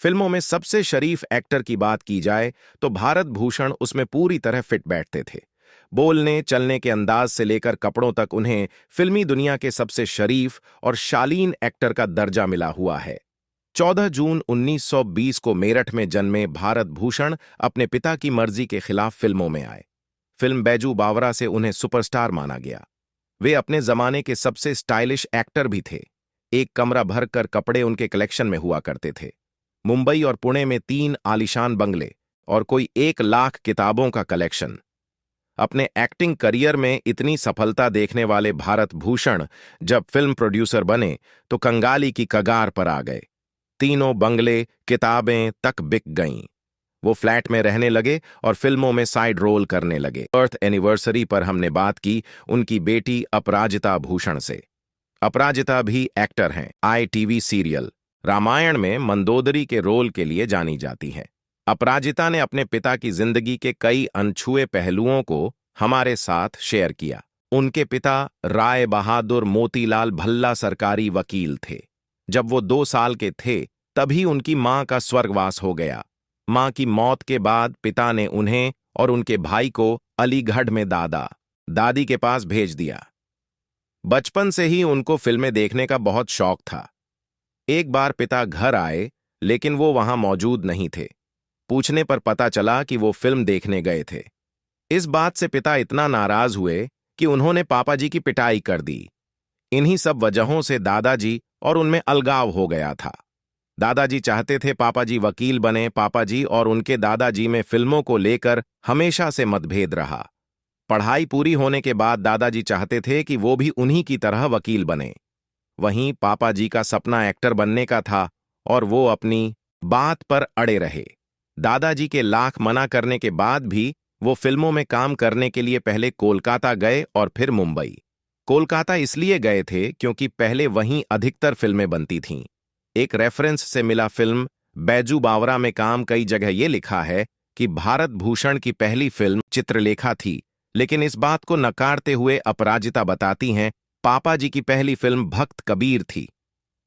फिल्मों में सबसे शरीफ एक्टर की बात की जाए तो भारत भूषण उसमें पूरी तरह फिट बैठते थे। बोलने चलने के अंदाज से लेकर कपड़ों तक उन्हें फिल्मी दुनिया के सबसे शरीफ और शालीन एक्टर का दर्जा मिला हुआ है। 14 जून 1920 को मेरठ में जन्मे भारत भूषण अपने पिता की मर्जी के खिलाफ फिल्मों में आए। फिल्म बैजू बावरा से उन्हें सुपरस्टार माना गया। वे अपने जमाने के सबसे स्टाइलिश एक्टर भी थे। एक कमरा भर कर कपड़े उनके कलेक्शन में हुआ करते थे। मुंबई और पुणे में 3 आलीशान बंगले और कोई 1 लाख किताबों का कलेक्शन। अपने एक्टिंग करियर में इतनी सफलता देखने वाले भारत भूषण जब फिल्म प्रोड्यूसर बने तो कंगाली की कगार पर आ गए। तीनों बंगले, किताबें तक बिक गईं। वो फ्लैट में रहने लगे और फिल्मों में साइड रोल करने लगे। बर्थ एनिवर्सरी पर हमने बात की उनकी बेटी अपराजिता भूषण से। अपराजिता भी एक्टर हैं। ITV सीरियल रामायण में मंदोदरी के रोल के लिए जानी जाती हैं। अपराजिता ने अपने पिता की जिंदगी के कई अनछुए पहलुओं को हमारे साथ शेयर किया। उनके पिता राय बहादुर मोतीलाल भल्ला सरकारी वकील थे। जब वो 2 साल के थे तभी उनकी मां का स्वर्गवास हो गया। मां की मौत के बाद पिता ने उन्हें और उनके भाई को अलीगढ़ में दादा दादी के पास भेज दिया। बचपन से ही उनको फिल्में देखने का बहुत शौक था। एक बार पिता घर आए लेकिन वो वहां मौजूद नहीं थे। पूछने पर पता चला कि वो फिल्म देखने गए थे। इस बात से पिता इतना नाराज हुए कि उन्होंने पापा जी की पिटाई कर दी। इन्हीं सब वजहों से दादाजी और उनमें अलगाव हो गया था। दादाजी चाहते थे पापा जी वकील बने। पापा जी और उनके दादाजी में फिल्मों को लेकर हमेशा से मतभेद रहा। पढ़ाई पूरी होने के बाद दादाजी चाहते थे कि वो भी उन्हीं की तरह वकील बने। वहीं पापा जी का सपना एक्टर बनने का था और वो अपनी बात पर अड़े रहे। दादाजी के लाख मना करने के बाद भी वो फिल्मों में काम करने के लिए पहले कोलकाता गए और फिर मुंबई। कोलकाता इसलिए गए थे क्योंकि पहले वहीं अधिकतर फिल्में बनती थीं। एक रेफरेंस से मिला फिल्म बैजू बावरा में काम कई जगह ये लिखा है कि भारत भूषण की पहली फिल्म चित्रलेखा थी, लेकिन इस बात को नकारते हुए अपराजिता बताती हैं पापा जी की पहली फिल्म भक्त कबीर थी।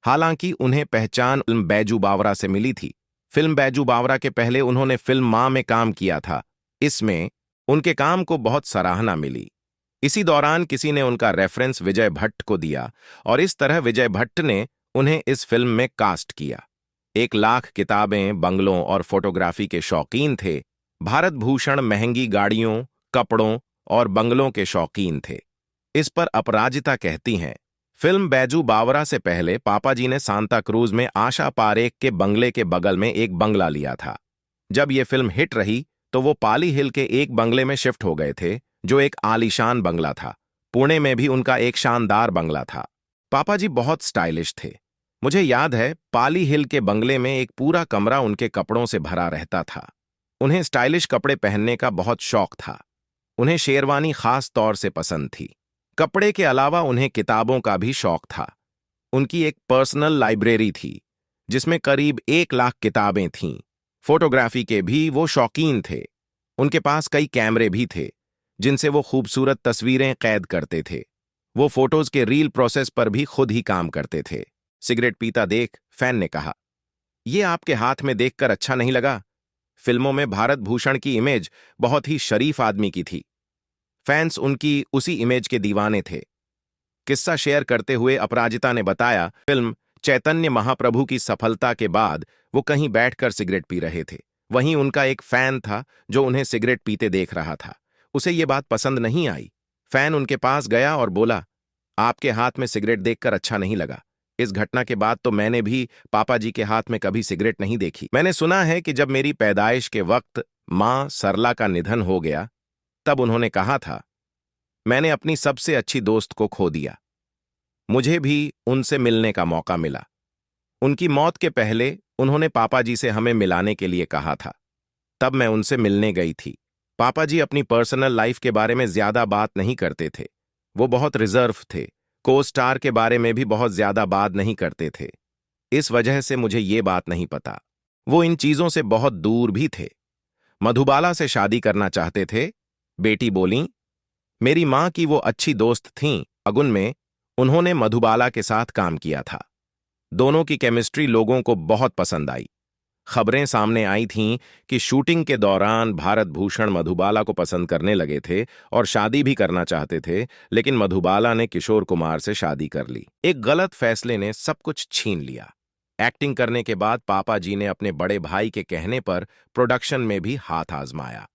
हालांकि उन्हें पहचान फिल्म बैजू बावरा से मिली थी। फिल्म बैजू बावरा के पहले उन्होंने फिल्म मां में काम किया था। इसमें उनके काम को बहुत सराहना मिली। इसी दौरान किसी ने उनका रेफरेंस विजय भट्ट को दिया और इस तरह विजय भट्ट ने उन्हें इस फिल्म में कास्ट किया। 1 लाख किताबें, बंगलों और फोटोग्राफी के शौकीन थे। भारत भूषण महंगी गाड़ियों, कपड़ों और बंगलों के शौकीन थे। इस पर अपराजिता कहती हैं, फिल्म बैजू बावरा से पहले पापा जी ने सांता क्रूज में आशा पारेख के बंगले के बगल में एक बंगला लिया था। जब ये फिल्म हिट रही तो वो पाली हिल के एक बंगले में शिफ्ट हो गए थे जो एक आलीशान बंगला था। पुणे में भी उनका एक शानदार बंगला था। पापा जी बहुत स्टाइलिश थे। मुझे याद है पाली हिल के बंगले में एक पूरा कमरा उनके कपड़ों से भरा रहता था। उन्हें स्टाइलिश कपड़े पहनने का बहुत शौक था। उन्हें शेरवानी खास तौर से पसंद थी। कपड़े के अलावा उन्हें किताबों का भी शौक था। उनकी एक पर्सनल लाइब्रेरी थी जिसमें करीब 1 लाख किताबें थीं। फोटोग्राफी के भी वो शौकीन थे। उनके पास कई कैमरे भी थे जिनसे वो खूबसूरत तस्वीरें कैद करते थे। वो फोटोज के रील प्रोसेस पर भी खुद ही काम करते थे। सिगरेट पीता देख फैन ने कहा, ये आपके हाथ में देखकर अच्छा नहीं लगा। फिल्मों में भारत भूषण की इमेज बहुत ही शरीफ आदमी की थी। फैंस उनकी उसी इमेज के दीवाने थे। किस्सा शेयर करते हुए अपराजिता ने बताया, फिल्म चैतन्य महाप्रभु की सफलता के बाद वो कहीं बैठकर सिगरेट पी रहे थे। वहीं उनका एक फैन था जो उन्हें सिगरेट पीते देख रहा था। उसे ये बात पसंद नहीं आई। फैन उनके पास गया और बोला, आपके हाथ में सिगरेट देखकर अच्छा नहीं लगा। इस घटना के बाद तो मैंने भी पापा जी के हाथ में कभी सिगरेट नहीं देखी। मैंने सुना है कि जब मेरी पैदाइश के वक्त मां सरला का निधन हो गया तब उन्होंने कहा था, मैंने अपनी सबसे अच्छी दोस्त को खो दिया। मुझे भी उनसे मिलने का मौका मिला। उनकी मौत के पहले उन्होंने पापा जी से हमें मिलाने के लिए कहा था। तब मैं उनसे मिलने गई थी। पापा जी अपनी पर्सनल लाइफ के बारे में ज्यादा बात नहीं करते थे। वो बहुत रिजर्व थे। को स्टार के बारे में भी बहुत ज्यादा बात नहीं करते थे। इस वजह से मुझे ये बात नहीं पता। वो इन चीजों से बहुत दूर भी थे। मधुबाला से शादी करना चाहते थे। बेटी बोली, मेरी मां की वो अच्छी दोस्त थीं। अगुन में उन्होंने मधुबाला के साथ काम किया था। दोनों की केमिस्ट्री लोगों को बहुत पसंद आई। खबरें सामने आई थीं कि शूटिंग के दौरान भारत भूषण मधुबाला को पसंद करने लगे थे और शादी भी करना चाहते थे, लेकिन मधुबाला ने किशोर कुमार से शादी कर ली। एक गलत फैसले ने सब कुछ छीन लिया। एक्टिंग करने के बाद पापा जी ने अपने बड़े भाई के कहने पर प्रोडक्शन में भी हाथ आजमाया।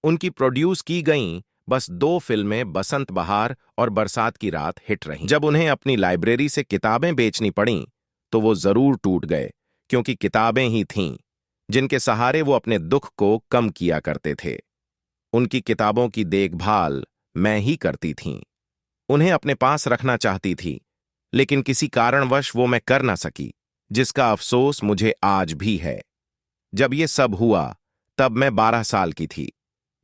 उनकी प्रोड्यूस की गईं बस 2 फिल्में बसंत बहार और बरसात की रात हिट रहीं। जब उन्हें अपनी लाइब्रेरी से किताबें बेचनी पड़ीं, तो वो जरूर टूट गए, क्योंकि किताबें ही थीं जिनके सहारे वो अपने दुख को कम किया करते थे। उनकी किताबों की देखभाल मैं ही करती थीं। उन्हें अपने पास रखना चाहती थी, लेकिन किसी कारणवश वो मैं कर ना सकी, जिसका अफसोस मुझे आज भी है। जब ये सब हुआ, तब मैं 12 साल की थी।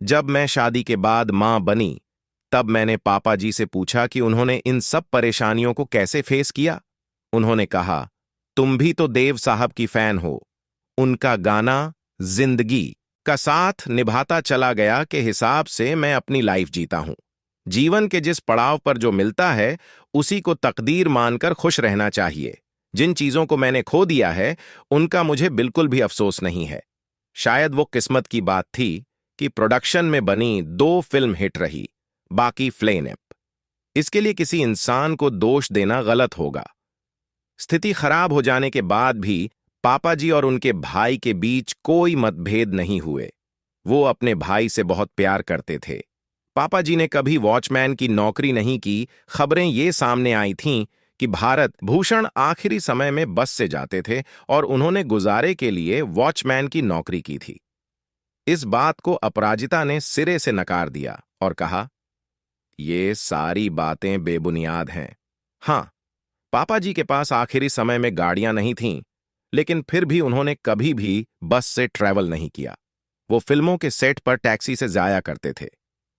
जब मैं शादी के बाद मां बनी, तब मैंने पापा जी से पूछा कि उन्होंने इन सब परेशानियों को कैसे फेस किया। उन्होंने कहा, तुम भी तो देव साहब की फैन हो। उनका गाना जिंदगी का साथ निभाता चला गया के हिसाब से मैं अपनी लाइफ जीता हूं। जीवन के जिस पड़ाव पर जो मिलता है, उसी को तकदीर मानकर खुश रहना चाहिए। जिन चीजों को मैंने खो दिया है, उनका मुझे बिल्कुल भी अफसोस नहीं है। शायद वो किस्मत की बात थी कि प्रोडक्शन में बनी 2 फिल्म हिट रही, बाकी फ्लेनअप। इसके लिए किसी इंसान को दोष देना गलत होगा। स्थिति खराब हो जाने के बाद भी पापा जी और उनके भाई के बीच कोई मतभेद नहीं हुए। वो अपने भाई से बहुत प्यार करते थे। पापा जी ने कभी वॉचमैन की नौकरी नहीं की। खबरें ये सामने आई थीं कि भारत भूषण आखिरी समय में बस से जाते थे और उन्होंने गुजारे के लिए वॉचमैन की नौकरी की थी। इस बात को अपराजिता ने सिरे से नकार दिया और कहा, ये सारी बातें बेबुनियाद हैं। हां, पापा जी के पास आखिरी समय में गाड़ियां नहीं थीं, लेकिन फिर भी उन्होंने कभी भी बस से ट्रैवल नहीं किया। वो फिल्मों के सेट पर टैक्सी से जाया करते थे।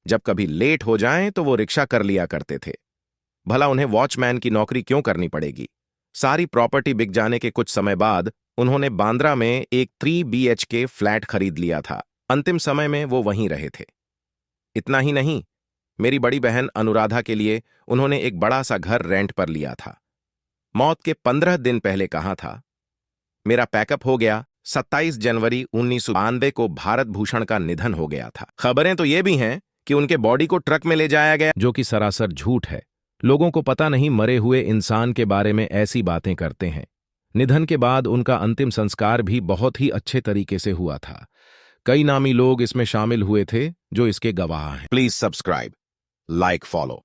जब कभी लेट हो जाएं तो वो रिक्शा कर लिया करते थे। भला उन्हें वॉचमैन की नौकरी क्यों करनी पड़ेगी? सारी प्रॉपर्टी बिक जाने के कुछ समय बाद उन्होंने बांद्रा में एक 3 BHK फ्लैट खरीद लिया था। अंतिम समय में वो वहीं रहे थे। इतना ही नहीं, मेरी बड़ी बहन अनुराधा के लिए उन्होंने एक बड़ा सा घर रेंट पर लिया था। मौत के 15 दिन पहले कहा था, मेरा पैकअप हो गया। 27 जनवरी 1992 को भारत भूषण का निधन हो गया था। खबरें तो ये भी हैं कि उनके बॉडी को ट्रक में ले जाया गया, जो कि सरासर झूठ है। लोगों को पता नहीं मरे हुए इंसान के बारे में ऐसी बातें करते हैं। निधन के बाद उनका अंतिम संस्कार भी बहुत ही अच्छे तरीके से हुआ था। कई नामी लोग इसमें शामिल हुए थे जो इसके गवाह हैं। Please subscribe, like, follow.